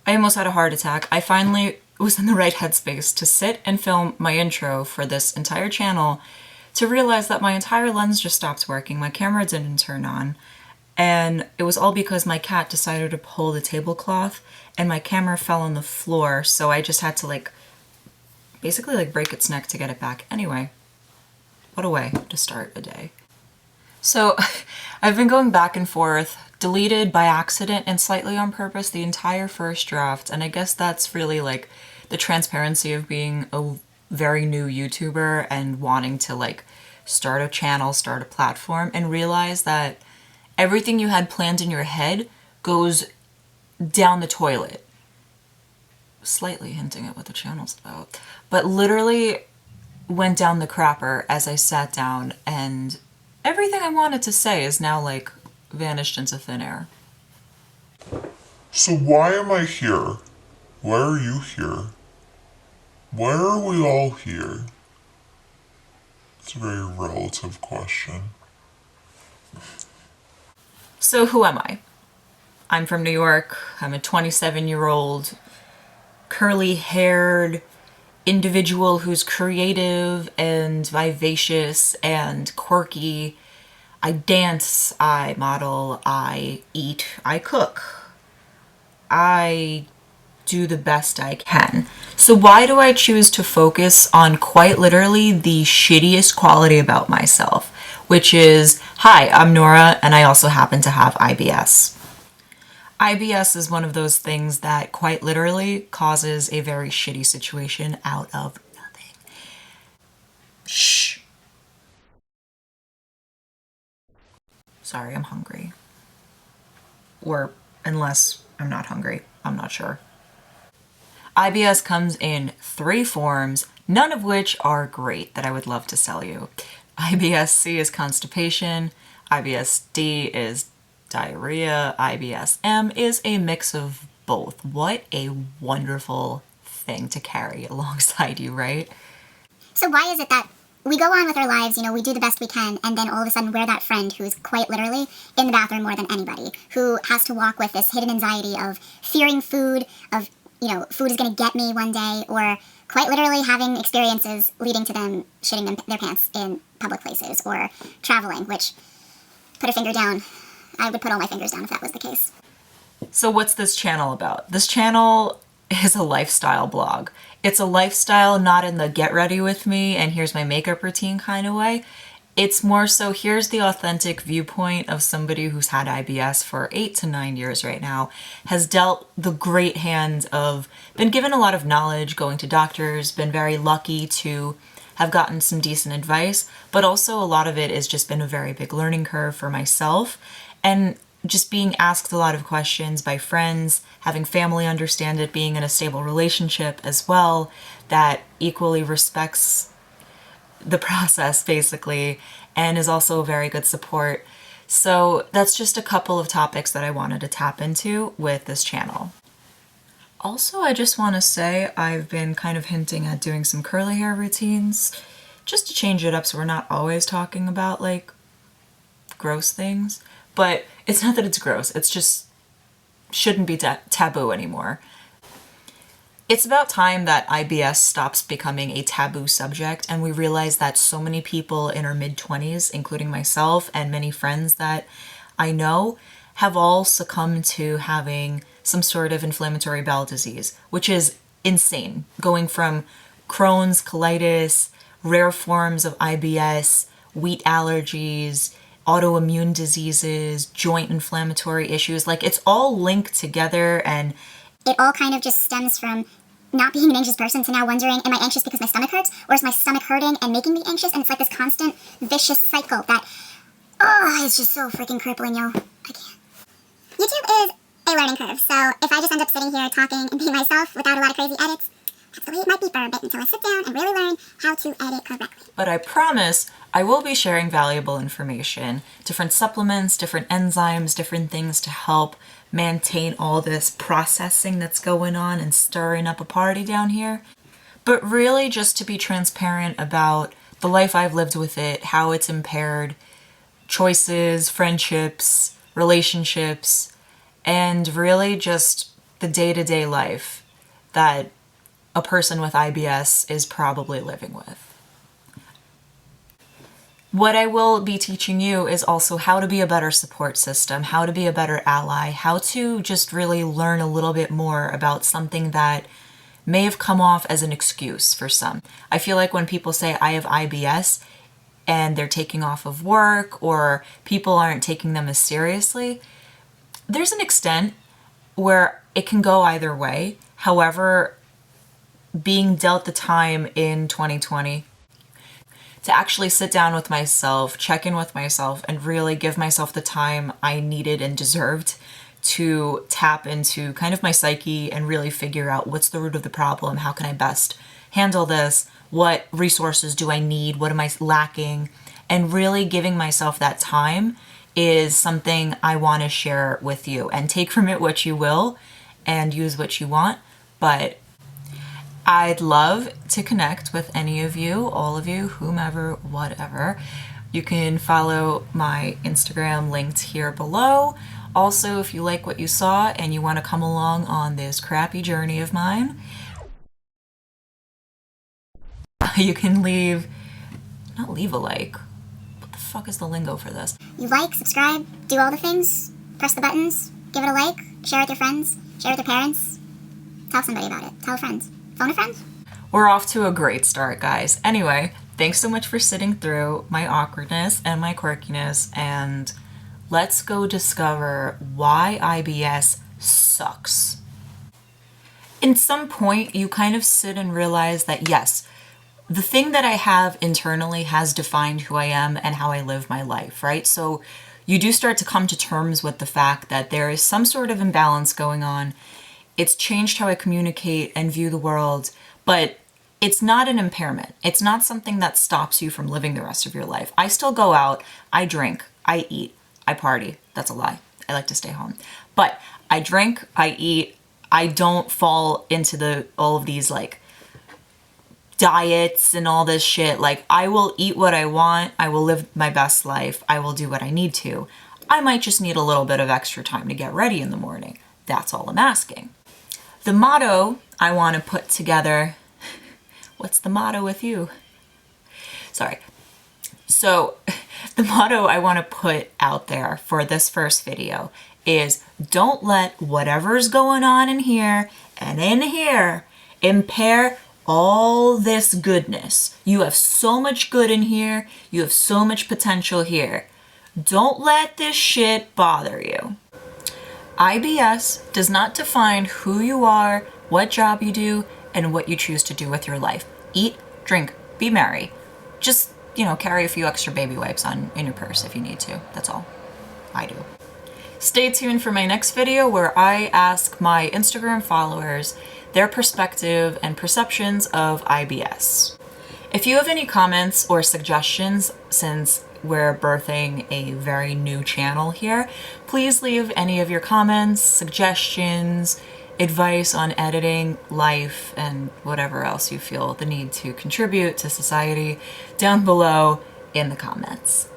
I almost had a heart attack. I finally was in the right headspace to sit and film my intro for this entire channel to realize that my entire lens just stopped working. My camera didn't turn on. And it was all because my cat decided to pull the tablecloth and my camera fell on the floor. So I just had to basically break its neck to get it back. Anyway, what a way to start a day. So I've been going back and forth, deleted by accident and slightly on purpose the entire first draft. And I guess that's really the transparency of being a very new YouTuber and wanting to start a channel, start a platform, and realize that everything you had planned in your head goes down the toilet. Slightly hinting at what the channel's about. But literally went down the crapper as I sat down, and everything I wanted to say is now vanished into thin air. So why am I here? Why are you here? Why are we all here? It's a very relative question. So who am I? I'm from New York. I'm a 27-year-old, curly-haired individual who's creative and vivacious and quirky. I dance, I model, I eat, I cook. I do the best I can. So why do I choose to focus on quite literally the shittiest quality about myself, which is, hi, I'm Nora, and I also happen to have IBS. IBS is one of those things that quite literally causes a very shitty situation out of nothing. Shh. Sorry, I'm hungry. Or unless I'm not hungry, I'm not sure. IBS comes in 3 forms, none of which are great that I would love to sell you. IBS-C is constipation, IBS-D is diarrhea, IBS-M is a mix of both. What a wonderful thing to carry alongside you, right? So why is it that we go on with our lives, we do the best we can, and then all of a sudden we're that friend who's quite literally in the bathroom more than anybody, who has to walk with this hidden anxiety of fearing food, of food is going to get me one day, or quite literally having experiences leading to them shitting their pants in public places, or traveling, which, put a finger down, I would put all my fingers down if that was the case. So what's this channel about? This channel is a lifestyle blog. It's a lifestyle not in the get ready with me and here's my makeup routine kind of way. It's more so here's the authentic viewpoint of somebody who's had IBS for 8 to 9 years right now, has dealt the great hand of, been given a lot of knowledge, going to doctors, been very lucky to have gotten some decent advice, but also a lot of it has just been a very big learning curve for myself and just being asked a lot of questions by friends, having family understand it, being in a stable relationship as well that equally respects the process basically and is also a very good support. So that's just a couple of topics that I wanted to tap into with this channel. Also, I just want to say I've been kind of hinting at doing some curly hair routines just to change it up so we're not always talking about gross things. But it's not that it's gross, it's just shouldn't be taboo anymore. It's about time that IBS stops becoming a taboo subject and we realize that so many people in our mid-20s, including myself and many friends that I know, have all succumbed to having some sort of inflammatory bowel disease, which is insane. Going from Crohn's, colitis, rare forms of IBS, wheat allergies, autoimmune diseases, joint inflammatory issues, it's all linked together, and it all kind of just stems from not being an anxious person to now wondering, am I anxious because my stomach hurts, or is my stomach hurting and making me anxious? And it's this constant vicious cycle that, it's just so freaking crippling, yo. I can't. YouTube is a learning curve, so if I just end up sitting here talking and being myself without a lot of crazy edits, that's the way it might be for a bit until I sit down and really learn how to edit correctly. But I promise I will be sharing valuable information, different supplements, different enzymes, different things to help maintain all this processing that's going on and stirring up a party down here. But really just to be transparent about the life I've lived with it, how it's impaired choices, friendships, relationships, and really just the day-to-day life that a person with IBS is probably living with. What I will be teaching you is also how to be a better support system, how to be a better ally, how to just really learn a little bit more about something that may have come off as an excuse for some. I feel like when people say I have IBS and they're taking off of work or people aren't taking them as seriously, there's an extent where it can go either way. However, being dealt the time in 2020 to actually sit down with myself, check in with myself, and really give myself the time I needed and deserved to tap into kind of my psyche and really figure out what's the root of the problem, how can I best handle this, what resources do I need, what am I lacking, and really giving myself that time is something I want to share with you. And take from it what you will and use what you want, but I'd love to connect with any of you, all of you, whomever, whatever. You can follow my Instagram linked here below. Also, if you like what you saw and you want to come along on this crappy journey of mine, you can not leave a like. What the fuck is the lingo for this? You like, subscribe, do all the things, press the buttons, give it a like, share with your friends, share with your parents, tell somebody about it, tell friends. Phone a friend? We're off to a great start, guys. Anyway, thanks so much for sitting through my awkwardness and my quirkiness, and let's go discover why IBS sucks. In some point, you kind of sit and realize that yes, the thing that I have internally has defined who I am and how I live my life, right? So you do start to come to terms with the fact that there is some sort of imbalance going on. It's changed how I communicate and view the world, but it's not an impairment. It's not something that stops you from living the rest of your life. I still go out, I drink, I eat, I party. That's a lie. I like to stay home. But I drink, I eat, I don't fall into all of these like diets and all this shit. Like, I will eat what I want, I will live my best life, I will do what I need to. I might just need a little bit of extra time to get ready in the morning. That's all I'm asking. The motto I want to put together, what's the motto with you? Sorry. So the motto I want to put out there for this first video is don't let whatever's going on in here and in here impair all this goodness. You have so much good in here. You have so much potential here. Don't let this shit bother you. IBS does not define who you are, what job you do, and what you choose to do with your life. Eat, drink, be merry. Just, carry a few extra baby wipes in your purse if you need to. That's all. I do. Stay tuned for my next video where I ask my Instagram followers their perspective and perceptions of IBS. If you have any comments or suggestions, since we're birthing a very new channel here, please leave any of your comments, suggestions, advice on editing, life, and whatever else you feel the need to contribute to society down below in the comments.